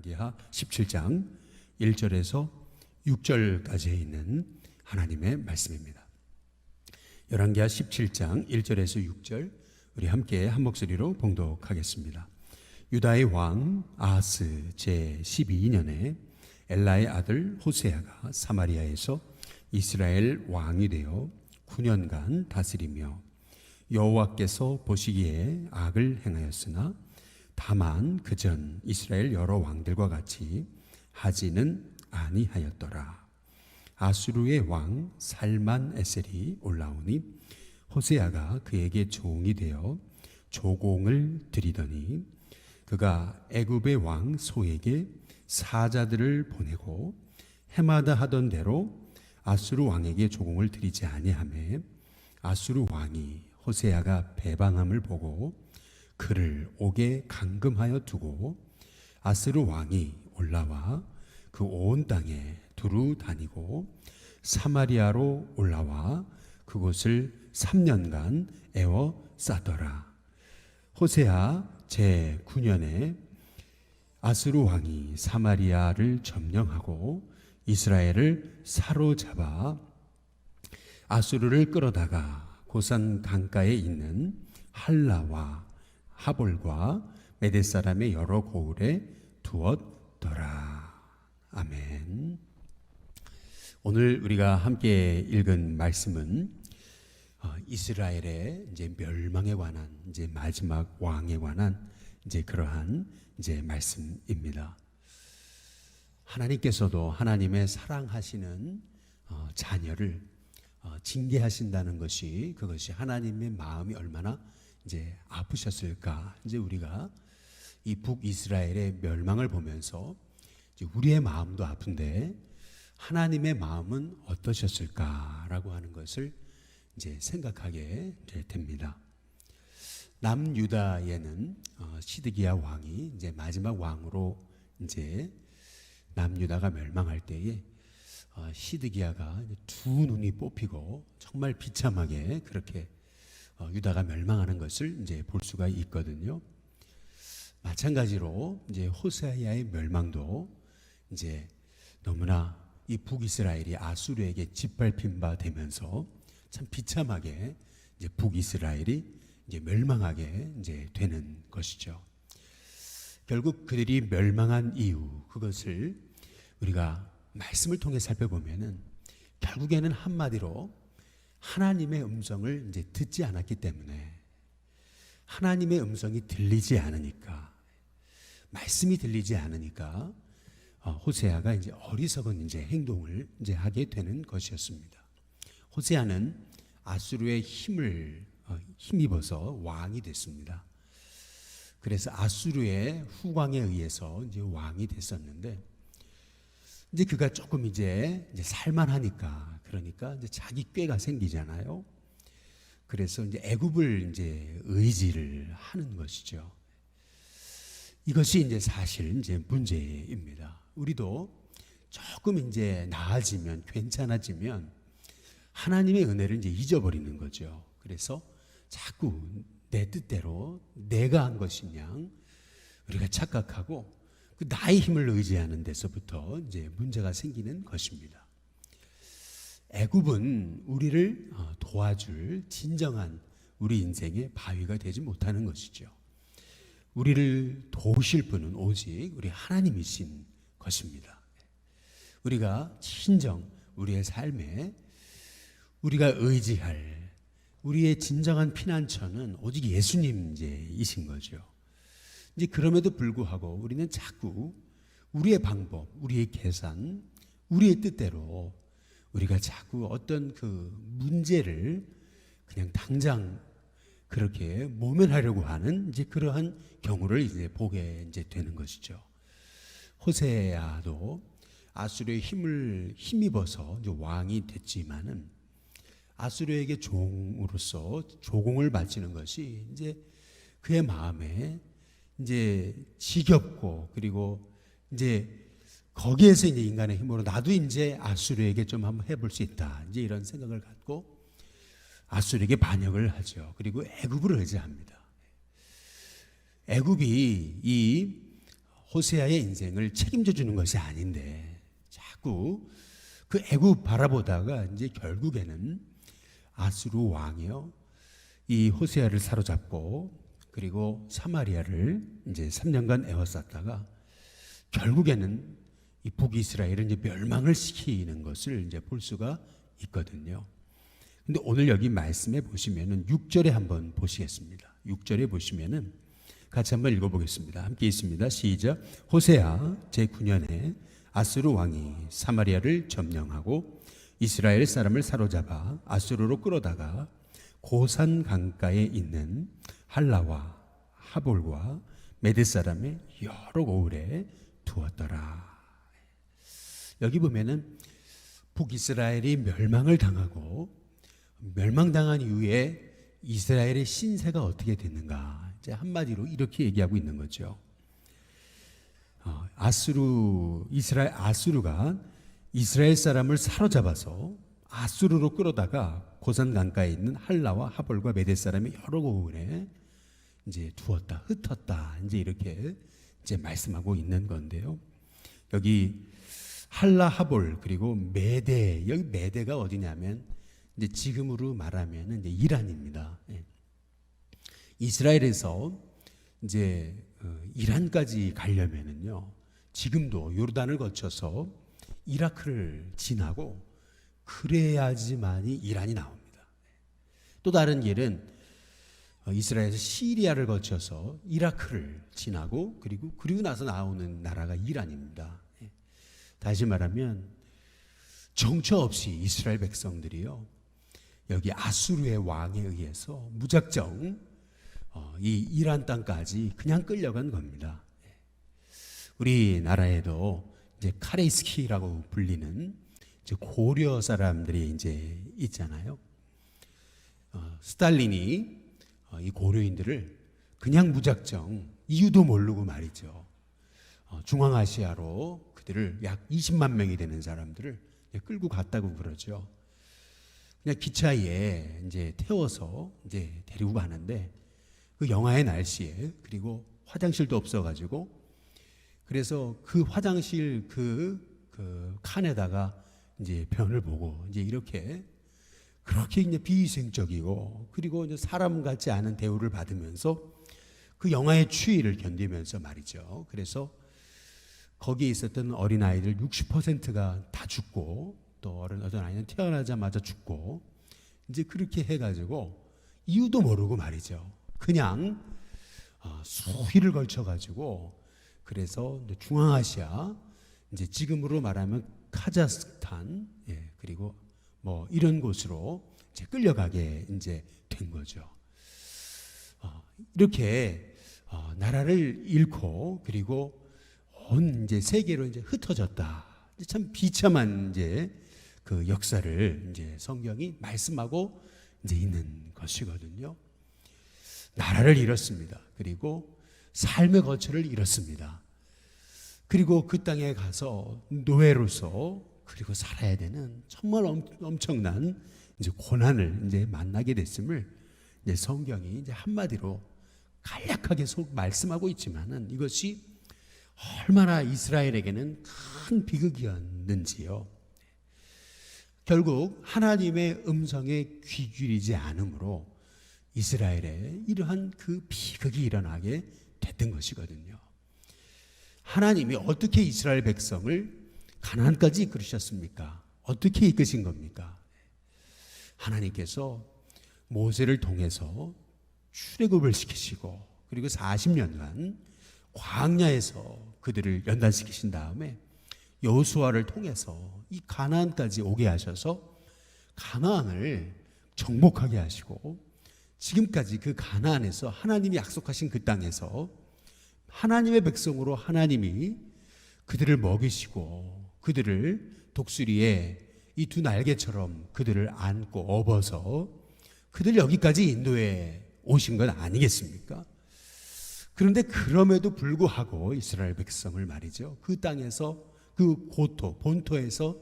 열왕기하 17장 1절에서 6절까지에 있는 하나님의 말씀입니다. 열왕기하 17장 1절에서 6절 우리 함께 한 목소리로 봉독하겠습니다. 유다의 왕 아하스 제12년에 엘라의 아들 호세아가 사마리아에서 이스라엘 왕이 되어 9년간 다스리며 여호와께서 보시기에 악을 행하였으나 다만 그전 이스라엘 여러 왕들과 같이 하지는 아니하였더라. 아수르의 왕 살만에셀이 올라오니 호세아가 그에게 종이 되어 조공을 드리더니 그가 애굽의 왕 소에게 사자들을 보내고 해마다 하던 대로 아수르 왕에게 조공을 드리지 아니하매 아수르 왕이 호세아가 배방함을 보고 그를 옥에 감금하여 두고 아수르 왕이 올라와 그 온 땅에 두루 다니고 사마리아로 올라와 그곳을 3년간 에워싸더라. 호세아 제9년에 아수르 왕이 사마리아를 점령하고 이스라엘을 사로잡아 아수르를 끌어다가 고산 강가에 있는 할라와 하볼과 메대 사람의 여러 고을에 두었더라. 아멘. 오늘 우리가 함께 읽은 말씀은 이스라엘의 이제 멸망에 관한 이제 마지막 왕에 관한 이제 그러한 이제 말씀입니다. 하나님께서도 하나님의 사랑하시는 자녀를 징계하신다는 것이 그것이 하나님의 마음이 얼마나 이제 아프셨을까. 이제 우리가 이 북이스라엘의 멸망을 보면서 이제 우리의 마음도 아픈데 하나님의 마음은 어떠셨을까라고 하는 것을 이제 생각하게 됩니다. 남유다에는 시드기야 왕이 이제 마지막 왕으로 이제 남유다가 멸망할 때에 시드기야가 두 눈이 뽑히고 정말 비참하게 그렇게 유다가 멸망하는 것을 이제 볼 수가 있거든요. 마찬가지로 이제 호세아의 멸망도 이제 너무나 이 북이스라엘이 아수르에게 짓밟힌 바 되면서 참 비참하게 이제 북이스라엘이 이제 멸망하게 이제 되는 것이죠. 결국 그들이 멸망한 이유 그것을 우리가 말씀을 통해 살펴보면은 결국에는 한마디로 하나님의 음성을 이제 듣지 않았기 때문에 하나님의 음성이 들리지 않으니까 말씀이 들리지 않으니까 호세아가 이제 어리석은 이제 행동을 이제 하게 되는 것이었습니다. 호세아는 아수르의 힘입어서 왕이 됐습니다. 그래서 아수르의 후광에 의해서 이제 왕이 됐었는데 이제 그가 조금 이제 살만하니까 그러니까 이제 자기 꾀가 생기잖아요. 그래서 이제 애굽을 이제 의지를 하는 것이죠. 이것이 이제 사실 이제 문제입니다. 우리도 조금 이제 나아지면 괜찮아지면 하나님의 은혜를 이제 잊어버리는 거죠. 그래서 자꾸 내 뜻대로 내가 한 것이냐 우리가 착각하고 그 나의 힘을 의지하는 데서부터 이제 문제가 생기는 것입니다. 애굽은 우리를 도와줄 진정한 우리 인생의 바위가 되지 못하는 것이죠. 우리를 도우실 분은 오직 우리 하나님이신 것입니다. 우리가 진정 우리의 삶에 우리가 의지할 우리의 진정한 피난처는 오직 예수님이신 거죠. 이제 그럼에도 불구하고 우리는 자꾸 우리의 방법, 우리의 계산, 우리의 뜻대로 우리가 자꾸 어떤 그 문제를 그냥 당장 그렇게 모면하려고 하는 이제 그러한 경우를 이제 보게 이제 되는 것이죠. 호세아도 아수르의 힘입어서 이제 왕이 됐지만은 아수르에게 종으로서 조공을 바치는 것이 이제 그의 마음에 이제 지겹고 그리고 이제 거기에서 이제 인간의 힘으로 나도 이제 아수르에게 좀 한번 해볼 수 있다. 이제 이런 생각을 갖고 아수르에게 반역을 하죠. 그리고 애굽을 의지합니다. 애굽이 이 호세아의 인생을 책임져 주는 것이 아닌데 자꾸 그 애굽 바라보다가 이제 결국에는 아수르 왕이요 이 호세아를 사로잡고 그리고 사마리아를 이제 3년간 에워쌌다가 결국에는 이 북이스라엘을 이제 멸망을 시키는 것을 이제 볼 수가 있거든요. 근데 오늘 여기 말씀에 보시면은 6절에 한번 보시겠습니다. 6절에 보시면은 같이 한번 읽어보겠습니다. 함께 있습니다. 시작. 호세아 제9년에 아수르 왕이 사마리아를 점령하고 이스라엘 사람을 사로잡아 아수르로 끌어다가 고산 강가에 있는 할라와 하볼과 메대 사람의 여러 고을에 두었더라. 여기 보면은 북이스라엘이 멸망을 당하고 멸망당한 이후에 이스라엘의 신세가 어떻게 됐는가? 이제 한마디로 이렇게 얘기하고 있는 거죠. 아수르가 이스라엘 사람을 사로잡아서 아수르로 끌어다가 고산 강가에 있는 할라와 하볼과 메대 사람의 여러 고을에 이제 두었다, 흩었다, 이제 이렇게 이제 말씀하고 있는 건데요. 여기 할라, 하볼 그리고 메대, 여기 메대가 어디냐면 이제 지금으로 말하면 이제 이란입니다. 이스라엘에서 이제 이란까지 가려면은요, 지금도 요르단을 거쳐서 이라크를 지나고 그래야지만이 이란이 나옵니다. 또 다른 길은 이스라엘에서 시리아를 거쳐서 이라크를 지나고 그리고 나서 나오는 나라가 이란입니다. 다시 말하면 정처 없이 이스라엘 백성들이요 여기 아수르의 왕에 의해서 무작정 이 이란 땅까지 그냥 끌려간 겁니다. 우리나라에도 이제 카레이스키라고 불리는 이제 고려 사람들이 이제 있잖아요. 스탈린이 이 고려인들을 그냥 무작정 이유도 모르고 말이죠. 중앙아시아로 그들을 약 20만 명이 되는 사람들을 끌고 갔다고 그러죠. 그냥 기차에 이제 태워서 이제 데리고 가는데 그 영하의 날씨에 그리고 화장실도 없어가지고 그래서 그 화장실 그 칸에다가 이제 변을 보고 이제 그렇게 이제 비위생적이고 그리고 이제 사람 같지 않은 대우를 받으면서 그 영하의 추위를 견디면서 말이죠. 그래서 거기에 있었던 어린아이들 60%가 다 죽고 또 어떤 아이는 태어나자마자 죽고 이제 그렇게 해가지고 이유도 모르고 말이죠. 그냥 수희를 걸쳐가지고 그래서 중앙아시아 이제 지금으로 말하면 카자흐스탄 그리고 뭐 이런 곳으로 이제 끌려가게 이제 된 거죠. 이렇게 나라를 잃고 그리고 온 이제 세계로 이제 흩어졌다. 참 비참한 이제 그 역사를 이제 성경이 말씀하고 이제 있는 것이거든요. 나라를 잃었습니다. 그리고 삶의 거처를 잃었습니다. 그리고 그 땅에 가서 노예로서 그리고 살아야 되는 정말 엄청난 이제 고난을 이제 만나게 됐음을 이제 성경이 이제 한마디로 간략하게 말씀하고 있지만은 이것이 얼마나 이스라엘에게는 큰 비극이었는지요. 결국 하나님의 음성에 귀 기울이지 않으므로 이스라엘에 이러한 그 비극이 일어나게 됐던 것이거든요. 하나님이 어떻게 이스라엘 백성을 가나안까지 이끌으셨습니까? 어떻게 이끄신 겁니까? 하나님께서 모세를 통해서 출애굽을 시키시고 그리고 40년간 광야에서 그들을 연단시키신 다음에 여호수아를 통해서 이 가나안까지 오게 하셔서 가나안을 정복하게 하시고 지금까지 그 가나안에서 하나님이 약속하신 그 땅에서 하나님의 백성으로 하나님이 그들을 먹이시고 그들을 독수리에 이 두 날개처럼 그들을 안고 업어서 그들 여기까지 인도해 오신 건 아니겠습니까? 그런데 그럼에도 불구하고 이스라엘 백성을 말이죠. 그 땅에서 그 본토에서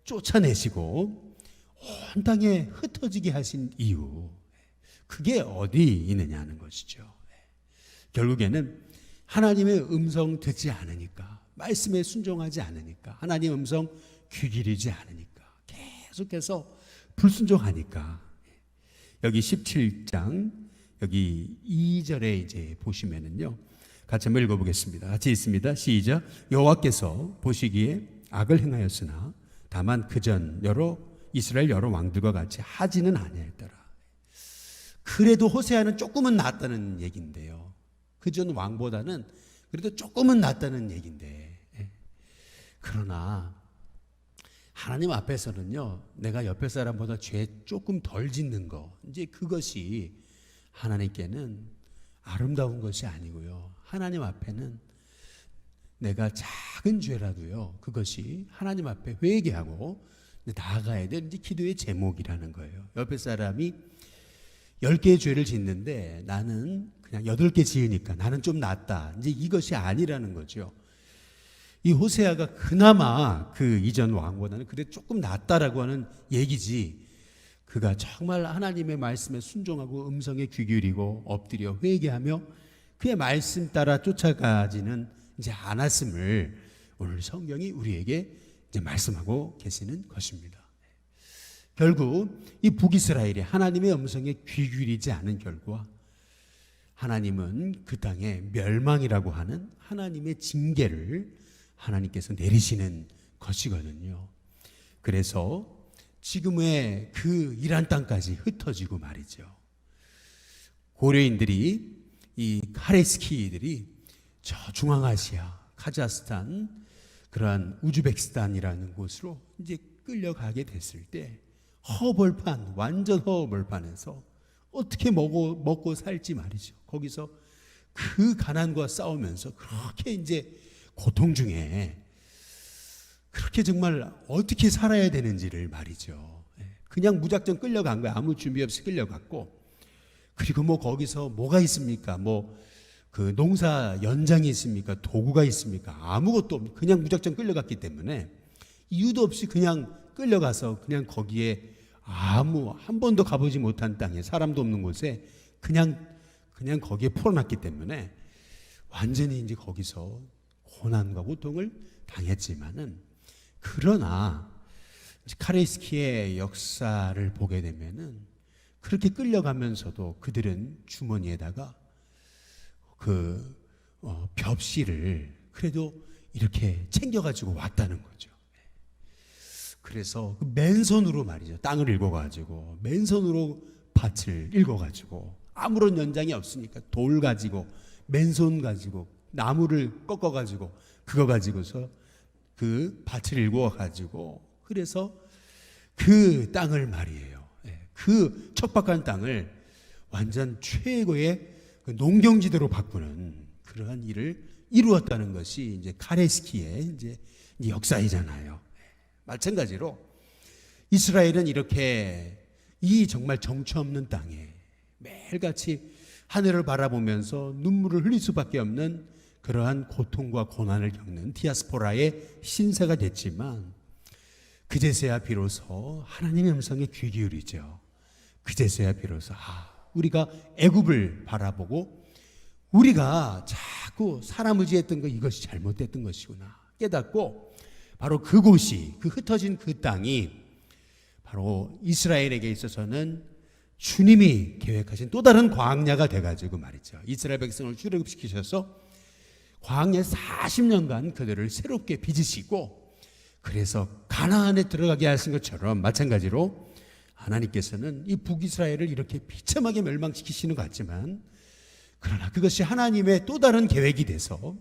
쫓아내시고 온 땅에 흩어지게 하신 이유, 그게 어디 있느냐는 것이죠. 결국에는 하나님의 음성 듣지 않으니까, 말씀에 순종하지 않으니까, 하나님의 음성 귀 기르지 않으니까, 계속해서 불순종하니까. 여기 17장 여기 2절에 이제 보시면은요, 같이 한번 읽어보겠습니다. 같이 있습니다. 시작. 여호와께서 보시기에 악을 행하였으나 다만 그전 이스라엘 여러 왕들과 같이 하지는 아니하였더라. 그래도 호세아는 조금은 낫다는 얘기인데요, 그전 왕보다는 그래도 조금은 낫다는 얘기인데, 그러나 하나님 앞에서는요, 내가 옆에 사람보다 죄 조금 덜 짓는 거, 이제 그것이 하나님께는 아름다운 것이 아니고요, 하나님 앞에는 내가 작은 죄라도요, 그것이 하나님 앞에 회개하고 나아가야 될 기도의 제목이라는 거예요. 옆에 사람이 10개의 죄를 짓는데 나는 그냥 8개 지으니까 나는 좀 낫다, 이제 이것이 아니라는 거죠. 이 호세아가 그나마 그 이전 왕보다는 그래 조금 낫다라고 하는 얘기지, 그가 정말 하나님의 말씀에 순종하고 음성에 귀 기울이고 엎드려 회개하며 그의 말씀 따라 쫓아가지는 이제 않았음을 오늘 성경이 우리에게 이제 말씀하고 계시는 것입니다. 결국 이 북이스라엘이 하나님의 음성에 귀 기울이지 않은 결과 하나님은 그 땅에 멸망이라고 하는 하나님의 징계를 하나님께서 내리시는 것이거든요. 그래서 지금의 그 이란 땅까지 흩어지고 말이죠. 고려인들이, 이 카레스키들이 저 중앙아시아, 카자흐스탄, 그러한 우즈베키스탄이라는 곳으로 이제 끌려가게 됐을 때 허벌판, 완전 허벌판에서 어떻게 먹고 살지 말이죠. 거기서 그 가난과 싸우면서 그렇게 이제 고통 중에 그렇게 정말 어떻게 살아야 되는지를 말이죠. 그냥 무작정 끌려간 거야. 아무 준비 없이 끌려갔고, 그리고 뭐 거기서 뭐가 있습니까? 뭐 그 농사 연장이 있습니까? 도구가 있습니까? 아무것도 없고 그냥 무작정 끌려갔기 때문에 이유도 없이 그냥 끌려가서 그냥 거기에 한 번도 가보지 못한 땅에, 사람도 없는 곳에 그냥 거기에 풀어놨기 때문에 완전히 이제 거기서 고난과 고통을 당했지만은, 그러나 카레스키의 역사를 보게 되면은 그렇게 끌려가면서도 그들은 주머니에다가 그 벽실을 그래도 이렇게 챙겨가지고 왔다는 거죠. 그래서 맨손으로 말이죠, 땅을 읽어가지고 맨손으로 밭을 읽어가지고, 아무런 연장이 없으니까 돌 가지고 맨손 가지고 나무를 꺾어가지고 그거 가지고서 그 밭을 읽어가지고, 그래서 그 땅을 말이에요, 그 척박한 땅을 완전 최고의 농경지대로 바꾸는 그러한 일을 이루었다는 것이 이제 카레스키의 이제 역사이잖아요. 마찬가지로 이스라엘은 이렇게 이 정말 정처 없는 땅에 매일같이 하늘을 바라보면서 눈물을 흘릴 수밖에 없는 그러한 고통과 고난을 겪는 디아스포라의 신세가 됐지만, 그제서야 비로소 하나님의 음성에 귀 기울이죠. 그제서야 비로소 우리가 애굽을 바라보고 우리가 자꾸 사람 의지했던 거, 이것이 잘못됐던 것이구나 깨닫고, 바로 그곳이, 그 흩어진 그 땅이 바로 이스라엘에게 있어서는 주님이 계획하신 또 다른 광야가 돼가지고 말이죠, 이스라엘 백성을 출애굽시키셔서 광야 40년간 그들을 새롭게 빚으시고, 그래서 가나안에 들어가게 하신 것처럼 마찬가지로 하나님께서는 이 북이스라엘을 이렇게 비참하게 멸망시키시는 것 같지만, 그러나 그것이 하나님의 또 다른 계획이 돼서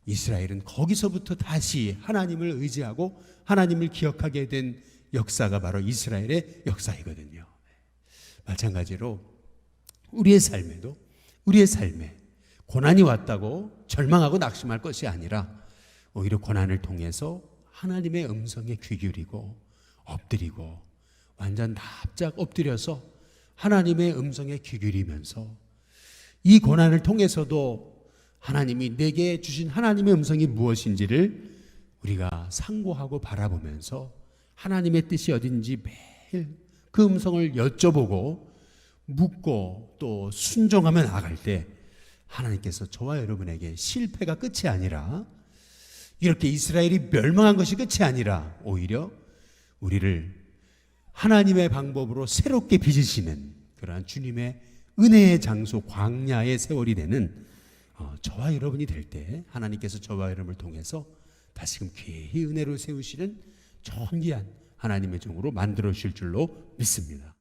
이스라엘은 거기서부터 다시 하나님을 의지하고 하나님을 기억하게 된 역사가 바로 이스라엘의 역사이거든요. 마찬가지로 우리의 삶에 고난이 왔다고 절망하고 낙심할 것이 아니라, 오히려 고난을 통해서 하나님의 음성에 귀 기울이고 엎드리고 완전 납작 엎드려서 하나님의 음성에 귀 기울이면서, 이 고난을 통해서도 하나님이 내게 주신 하나님의 음성이 무엇인지를 우리가 상고하고 바라보면서 하나님의 뜻이 어딘지 매일 그 음성을 여쭤보고 묻고 또 순종하며 나아갈 때, 하나님께서 저와 여러분에게 실패가 끝이 아니라 이렇게 이스라엘이 멸망한 것이 끝이 아니라 오히려 우리를 하나님의 방법으로 새롭게 빚으시는 그러한 주님의 은혜의 장소 광야의 세월이 되는 저와 여러분이 될 때 하나님께서 저와 여러분을 통해서 다시금 귀히 은혜로 세우시는 존귀한 하나님의 종으로 만들어 주실 줄로 믿습니다.